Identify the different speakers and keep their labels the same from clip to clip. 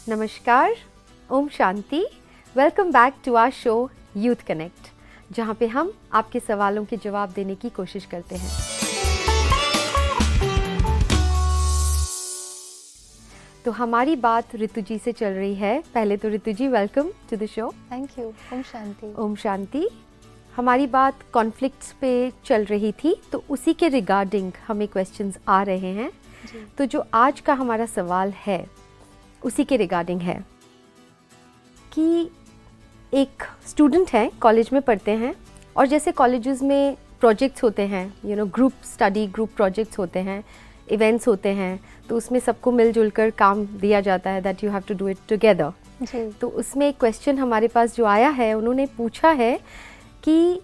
Speaker 1: नमस्कार, Om Shanti. Welcome back to our show youth Connect, जहाँ पे हम आपके सवालों के जवाब देने की कोशिश करते हैं। तो हमारी बात ऋतु जी से चल रही है। पहले तो Ritu ji, welcome to the show.
Speaker 2: Thank you. ओम शांति।
Speaker 1: ओम शांति। हमारी बात कॉन्फ्लिक्ट्स पे चल रही थी, तो उसी के रिगार्डिंग हमें क्वेश्चंस आ रहे हैं। तो जो आज का हमारा सवाल है उसी के रिगार्डिंग है कि एक स्टूडेंट है, कॉलेज में पढ़ते हैं, और जैसे कॉलेजेस में प्रोजेक्ट्स होते हैं, ग्रुप स्टडी, ग्रुप प्रोजेक्ट्स होते हैं, इवेंट्स होते हैं, तो उसमें सबको मिलजुल कर काम दिया जाता है, that you have to do it together. तो उसमें एक क्वेश्चन हमारे पास जो आया है, उन्होंने पूछा है कि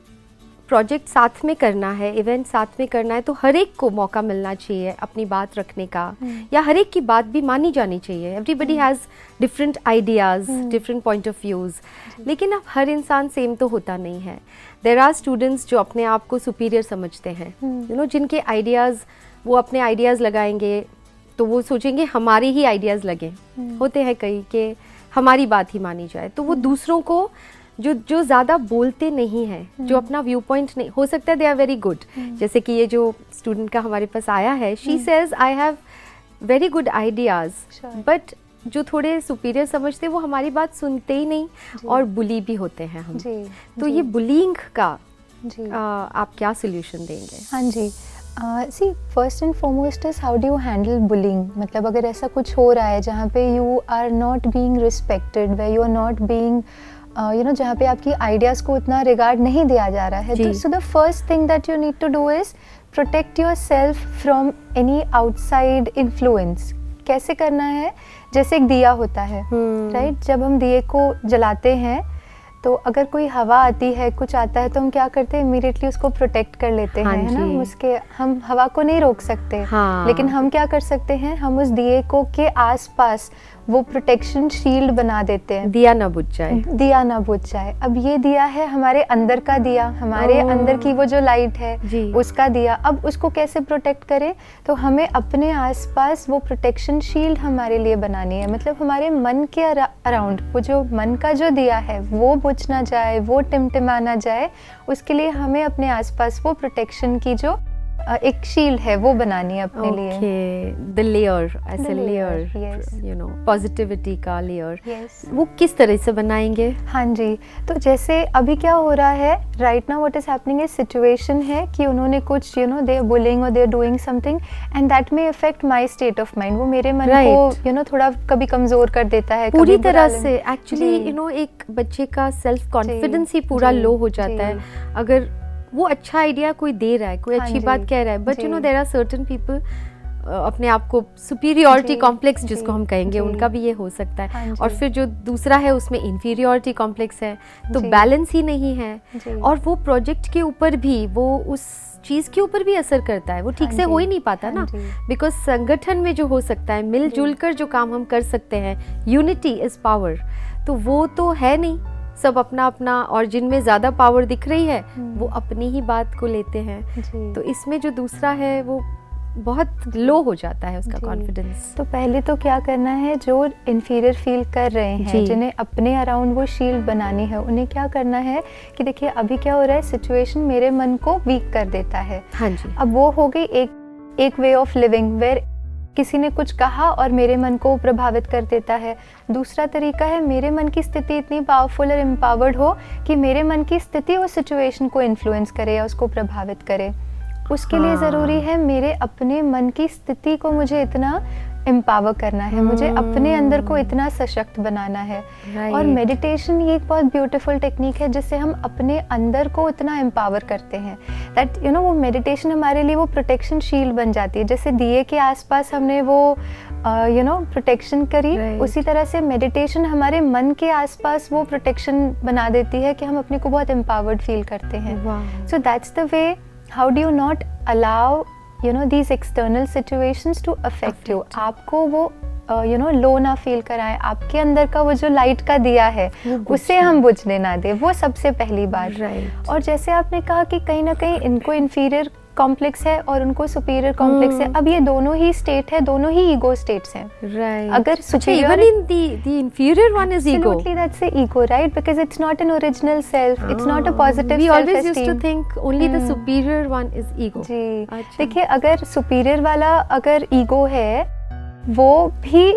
Speaker 1: प्रोजेक्ट साथ में करना है, इवेंट साथ में करना है, तो हर एक को मौका मिलना चाहिए अपनी बात रखने का, या हर एक की बात भी मानी जानी चाहिए। Everybody has different ideas, different point of views, लेकिन अब हर इंसान सेम तो होता नहीं है। देयर आर स्टूडेंट्स जो अपने आप को सुपीरियर समझते हैं, जिनके आइडियाज़, वो अपने आइडियाज़ लगाएंगे तो वो सोचेंगे हमारे ही आइडियाज़ लगे। होते हैं कई कि हमारी बात ही मानी जाए, तो वो दूसरों को जो ज़्यादा बोलते नहीं हैं, जो अपना व्यू पॉइंट नहीं, हो सकता है दे आर वेरी गुड। जैसे कि ये जो स्टूडेंट का हमारे पास आया है, she says I have very good ideas, but जो थोड़े सुपीरियर समझते वो हमारी बात सुनते ही नहीं, और बुली भी होते हैं हम। तो ये बुलिंग का आप क्या सोल्यूशन देंगे?
Speaker 2: हाँ जी, see first and foremost is how do you handle bullying. मतलब अगर ऐसा कुछ हो रहा है जहाँ पे you are not being respected, way you are not being जहाँ पे आपकी आइडियाज़ को उतना रिगार्ड नहीं दिया जा रहा है, तो so the first thing that you need to do is protect yourself from any outside influence. कैसे करना है? जैसे एक दिया होता है, राइट? जब हम दिए को जलाते हैं तो अगर कोई हवा आती है, कुछ आता है, तो हम क्या करते हैं? इमीडिएटली उसको प्रोटेक्ट कर लेते हैं, है ना? उसके हम हवा को नहीं रोक सकते, लेकिन हम क्या कर सकते हैं? हम उस दिए को के आसपास वो प्रोटेक्शन शील्ड बना देते हैं,
Speaker 1: दिया ना बुझ जाए,
Speaker 2: दिया ना बुझ जाए। अब ये दिया है हमारे अंदर का दिया, हमारे अंदर की वो जो लाइट है उसका दिया। अब उसको कैसे प्रोटेक्ट करें? तो हमें अपने आसपास वो प्रोटेक्शन शील्ड हमारे लिए बनानी है। मतलब हमारे मन के अराउंड वो जो मन का जो दिया है वो बुझ ना जाए, वो टिमटिमा ना जाए, उसके लिए हमें अपने आसपास वो प्रोटेक्शन की जो एक शील्ड है वो बनानी है अपने लिए।
Speaker 1: द लेयर, ऐसे लेयर, पॉजिटिविटी का लेयर। वो किस तरह से बनाएंगे?
Speaker 2: हाँ जी, तो जैसे अभी क्या हो रहा है right now, what is happening is situation है कि उन्होंने कुछ दे आर बुलिंग और they are doing something and that may affect my state of mind. वो मेरे मन को थोड़ा कभी कमजोर कर देता है,
Speaker 1: पूरी तरह से। एक्चुअली एक बच्चे का सेल्फ कॉन्फिडेंस ही पूरा लो हो जाता है अगर वो अच्छा आइडिया कोई दे रहा है, कोई अच्छी बात कह रहा है, but there are certain people अपने आप को सुपीरियरिटी कॉम्प्लेक्स जिसको हम कहेंगे, उनका भी ये हो सकता है। और फिर जो दूसरा है उसमें इंफीरियरिटी कॉम्प्लेक्स है, तो बैलेंस ही नहीं है। और वो प्रोजेक्ट के ऊपर भी, वो उस चीज़ के ऊपर भी असर करता है, वो ठीक से हो ही नहीं पाता ना, बिकॉज संगठन में जो हो सकता है, मिलजुल कर जो काम हम कर सकते हैं, यूनिटी इज पावर, तो वो तो है नहीं। सब अपना अपना, और जिनमें ज़्यादा पावर दिख रही है वो अपनी ही बात को लेते हैं। तो इसमें जो दूसरा है वो बहुत लो हो जाता है उसका कॉन्फिडेंस।
Speaker 2: तो पहले तो क्या करना है, जो इन्फीरियर फील कर रहे हैं, जिन्हें अपने अराउंड वो शील्ड बनानी है, उन्हें क्या करना है कि देखिए अभी क्या हो रहा है, सिचुएशन मेरे मन को वीक कर देता है।
Speaker 1: हाँ जी।
Speaker 2: अब वो हो गई एक वे ऑफ लिविंग, वेयर किसी ने कुछ कहा और मेरे मन को प्रभावित कर देता है। दूसरा तरीका है, मेरे मन की स्थिति इतनी पावरफुल और एम्पावर्ड हो कि मेरे मन की स्थिति उस सिचुएशन को इन्फ्लुएंस करे या उसको प्रभावित करे। उसके लिए ज़रूरी है मेरे अपने मन की स्थिति को मुझे इतना एम्पावर करना है, मुझे अपने अंदर को इतना सशक्त बनाना है। और मेडिटेशन ये एक बहुत ब्यूटीफुल टेक्निक है जिससे हम अपने अंदर को इतना एम्पावर करते हैं दैट वो मेडिटेशन हमारे लिए वो प्रोटेक्शन शील्ड बन जाती है। जैसे दिए के आसपास हमने वो प्रोटेक्शन करी, उसी तरह से मेडिटेशन हमारे मन के आसपास वो प्रोटेक्शन बना देती है कि हम अपने को बहुत एम्पावर्ड फील करते हैं। So that's the way how do you not allow these external situations to affect you। आपको वो लो ना फील कराएं, आपके अंदर का वो जो लाइट का दिया है उसे हम बुझने ना दें, वो सबसे पहली बात। और जैसे आपने कहा कि कहीं ना कहीं इनको इन्फीरियर कॉम्प्लेक्स है और उनको सुपीरियर कॉम्प्लेक्स है। अब ये दोनों ही स्टेट है, दोनों ही ईगो स्टेट्स हैं।
Speaker 1: राइट।
Speaker 2: अगर
Speaker 1: even in the inferior one is ego.
Speaker 2: Absolutely, that's the ego, right? Because it's not an original self, it's not a positive
Speaker 1: We
Speaker 2: self-esteem.
Speaker 1: always used to think only the superior one is ego.
Speaker 2: जी,
Speaker 1: अच्छा।
Speaker 2: देखिए अगर superior वाला अगर ego है वो भी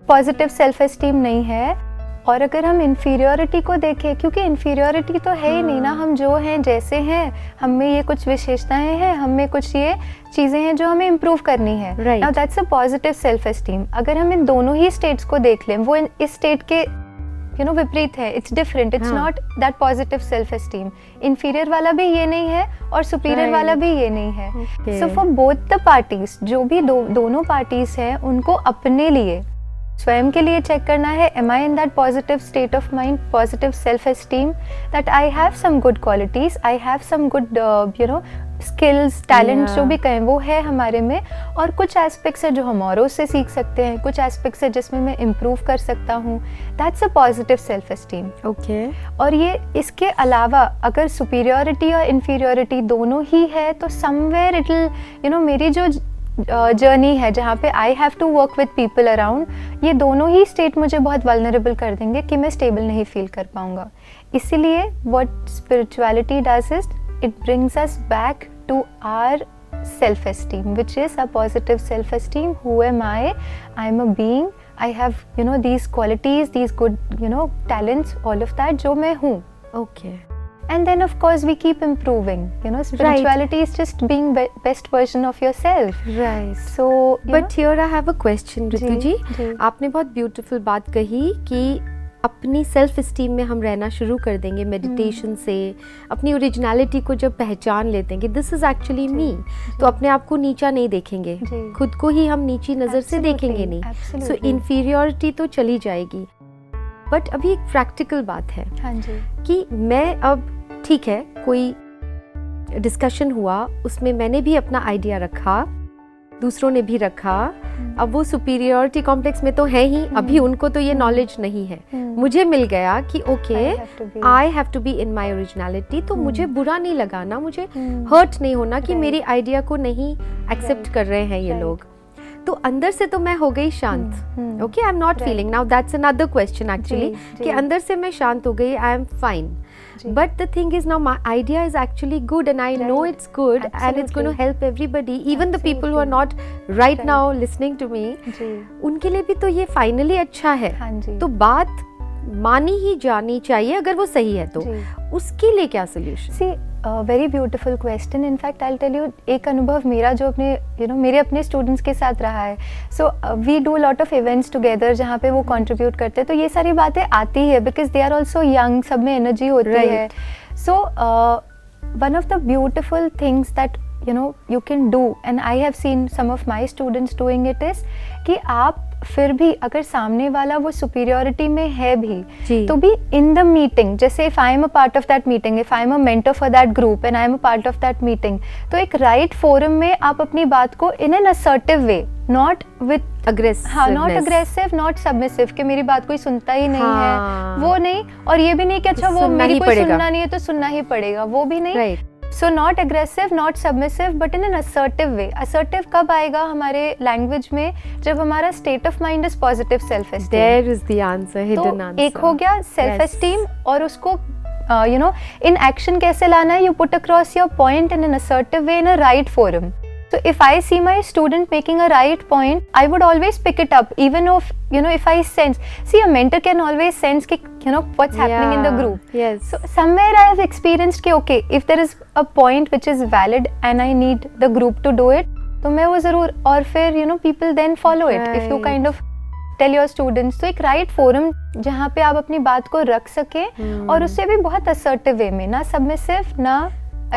Speaker 2: positive self esteem नहीं है। और अगर हम इन्फीरियोरिटी को देखें, क्योंकि इन्फीरियोरिटी तो है ही नहीं ना, हम जो हैं जैसे हैं, हम में ये कुछ विशेषताएं हैं, हम में कुछ ये चीज़ें हैं जो हमें इम्प्रूव करनी है। Now that's a positive self esteem. अगर हम इन दोनों ही स्टेट्स को देख लें, वो इस स्टेट के विपरीत है, it's different, it's not that positive self esteem. Inferior वाला भी ये नहीं है और सुपीरियर वाला भी ये नहीं है। So for both the parties, जो भी दोनों पार्टीज हैं, उनको अपने लिए स्वयं के लिए चेक करना है, am I in that positive state of mind, positive self esteem, that I have some good qualities, I have some good skills, talent, जो भी कहें वो है हमारे में, और कुछ एस्पेक्ट्स है जो हम औरों से सीख सकते हैं, कुछ एस्पेक्ट्स है जिसमें मैं इम्प्रूव कर सकता हूँ। That's a positive self esteem.
Speaker 1: Okay.
Speaker 2: और ये इसके अलावा अगर सुपीरियोरिटी और इन्फीरियोरिटी दोनों ही है तो समवेयर इट विल मेरी जो जर्नी है जहाँ पे I have to work with people around, ये दोनों ही स्टेट मुझे बहुत वल्नरेबल कर देंगे कि मैं स्टेबल नहीं फील कर पाऊँगा। इसीलिए what spirituality does is it brings us back to our self-esteem, which is a positive self-esteem. Who am I? I'm a being. I have these qualities, these good talents, all of that जो मैं हूँ.
Speaker 1: Okay.
Speaker 2: And then of course we keep improving. Spirituality is just being best version of yourself.
Speaker 1: Right.
Speaker 2: So
Speaker 1: but here I have a question, Ritu जी। आपने बहुत beautiful बात कही कि अपनी self esteem में हम रहना शुरू कर देंगे मेडिटेशन से, अपनी ओरिजिनलिटी को जब पहचान लेते हैं कि दिस इज एक्चुअली मी, तो अपने आप को नीचा नहीं देखेंगे, खुद को ही हम नीची नज़र से देखेंगे नहीं। सो इन्फीरियोरिटी तो चली जाएगी। बट अभी एक प्रैक्टिकल बात है कि मैं अब ठीक है, कोई डिस्कशन हुआ, उसमें मैंने भी अपना आइडिया रखा, दूसरों ने भी रखा, अब वो सुपीरियोरिटी कॉम्प्लेक्स में तो है ही, अभी उनको तो ये नॉलेज नहीं है, मुझे मिल गया कि okay I have to be in my originality, तो मुझे बुरा नहीं लगाना, मुझे हर्ट नहीं होना कि मेरी आइडिया को नहीं एक्सेप्ट कर रहे हैं ये लोग, तो अंदर से तो मैं हो गई शांत। Okay, I am not feeling now, that's another question actually, कि अंदर से मैं शांत हो गई, I am fine. But the thing is now my idea is actually good and I know it's good and it's going to help everybody, even the people who are not right now listening to me, उनके लिए भी तो ये finally अच्छा है। तो बात मानी ही जानी चाहिए अगर वो सही है तो, उसके लिए क्या solution?
Speaker 2: See very beautiful question. In fact I tell you, एक अनुभव मेरा जो अपने मेरे अपने स्टूडेंट्स के साथ रहा है। So we do lot of events together जहाँ पे वो कंट्रीब्यूट करते हैं, तो ये सारी बातें आती है because they are also young, सब में एनर्जी होती है। So one of the beautiful things that you can do and I have seen some of my students doing it is कि आप फिर भी अगर सामने वाला वो सुपीरियोरिटी में है भी, तो भी इन द मीटिंग, जैसे if I am a part of that meeting, if I am a mentor for that group and I am a part of that meeting, तो एक राइट फोरम में आप अपनी बात को in an assertive way, not with aggressive, not aggressive, not submissive कि मेरी बात कोई सुनता ही नहीं है, वो नहीं, और ये भी नहीं कि अच्छा वो मेरी कोई सुनना नहीं है तो सुनना ही पड़ेगा, वो भी नहीं। So not aggressive, not submissive, but in an assertive way. Assertive कब आएगा हमारे लैंग्वेज में? जब हमारा state of mind is positive self-esteem.
Speaker 1: There is the answer, hidden answer.
Speaker 2: तो एक हो गया self-esteem, और उसको in action कैसे लाना है? You put across your point in an assertive way in a right forum. So if I see my student making a right point, I would always pick it up, even if I sense. See, a mentor can always sense कि what's happening in the group.
Speaker 1: Yes.
Speaker 2: So somewhere I have experienced कि okay, if there is a point which is valid and I need the group to do it, तो मैं वो जरूर, और फिर people then follow it. If you kind of tell your students, तो एक right forum जहाँ पे आप अपनी बात को रख सके, और उससे भी बहुत assertive way में, ना submissive ना,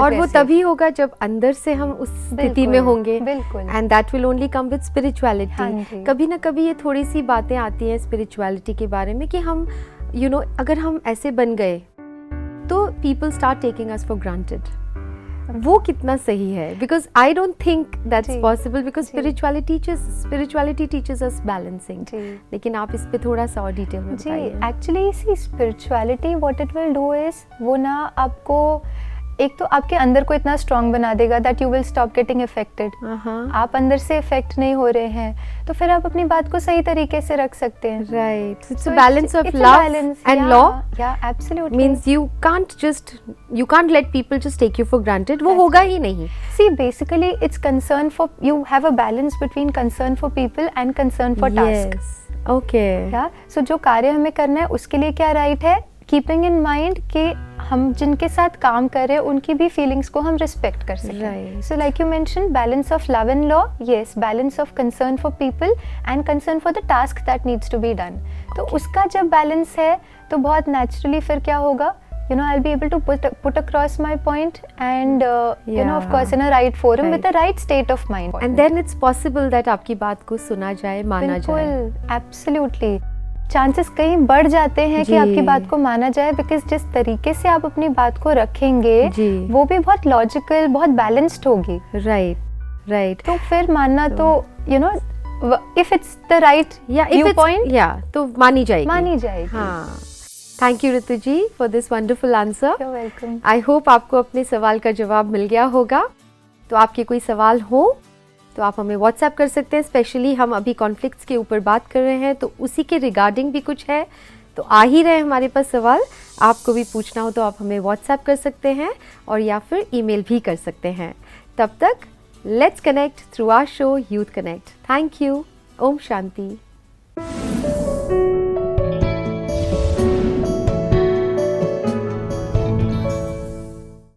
Speaker 1: और वो तभी होगा जब अंदर से हम उस स्थिति में होंगे, and that will only come with spirituality. कभी ना कभी ये थोड़ी सी बातें आती हैं स्पिरिचुअलिटी के बारे में कि हम अगर हम ऐसे बन गए तो people start taking us for granted. वो कितना सही है? Because I don't think that's possible, because spirituality teaches us balancing. लेकिन आप इस पे थोड़ा सा और डिटेल में बताइए।
Speaker 2: Actually see spirituality what it will do is, वो ना आपको एक तो आपके अंदर को इतना स्ट्रांग बना देगा that you will stop getting affected. आप अंदर से इफेक्ट नहीं हो रहे हैं तो फिर आप अपनी बात को सही तरीके से रख सकते हैं।
Speaker 1: Right, it's a balance of love and law.
Speaker 2: Yeah absolutely,
Speaker 1: means you can't let people just take you for granted, वो होगा ही नहीं।
Speaker 2: See basically it's concern for, you have a balance between concern for people and concern for task.
Speaker 1: Okay,
Speaker 2: yeah so जो कार्य हमें करना है उसके लिए क्या राइट है, कीपिंग इन माइंड कि हम जिनके साथ काम कर रहे हैं उनकी भी फीलिंग्स को हम रिस्पेक्ट कर सकें। So like you mention, balance of love and law, yes, balance of concern for people and concern for the task that needs to be done. तो उसका जब बैलेंस है तो बहुत नेचुरली फिर क्या होगा, you know, I'll be able to put across my point and you know, of course in a right forum with the right state of mind,
Speaker 1: and then it's possible that आपकी बात को सुना जाए, माना जाए।
Speaker 2: बिल्कुल, absolutely, चांसेस कहीं बढ़ जाते हैं कि आपकी बात को माना जाए, बिकॉज जिस तरीके से आप अपनी बात को रखेंगे वो भी बहुत लॉजिकल, बहुत बैलेंस्ड होगी। राइट, तो फिर मानना तो you know, if it's the right viewpoint,
Speaker 1: तो मानी जाएगी।
Speaker 2: हाँ।
Speaker 1: Thank you Ritu ji for this wonderful answer.
Speaker 2: You're welcome.
Speaker 1: I hope आपको अपने सवाल का जवाब मिल गया होगा। तो आपके कोई सवाल हो तो आप हमें व्हाट्सएप कर सकते हैं। स्पेशली हम अभी कॉन्फ्लिक्ट्स के ऊपर बात कर रहे हैं, तो उसी के रिगार्डिंग भी कुछ है, तो आ ही रहे हमारे पास सवाल। आपको भी पूछना हो तो आप हमें व्हाट्सएप कर सकते हैं और या फिर ईमेल भी कर सकते हैं। तब तक let's connect through our show youth connect. Thank you. Om Shanti.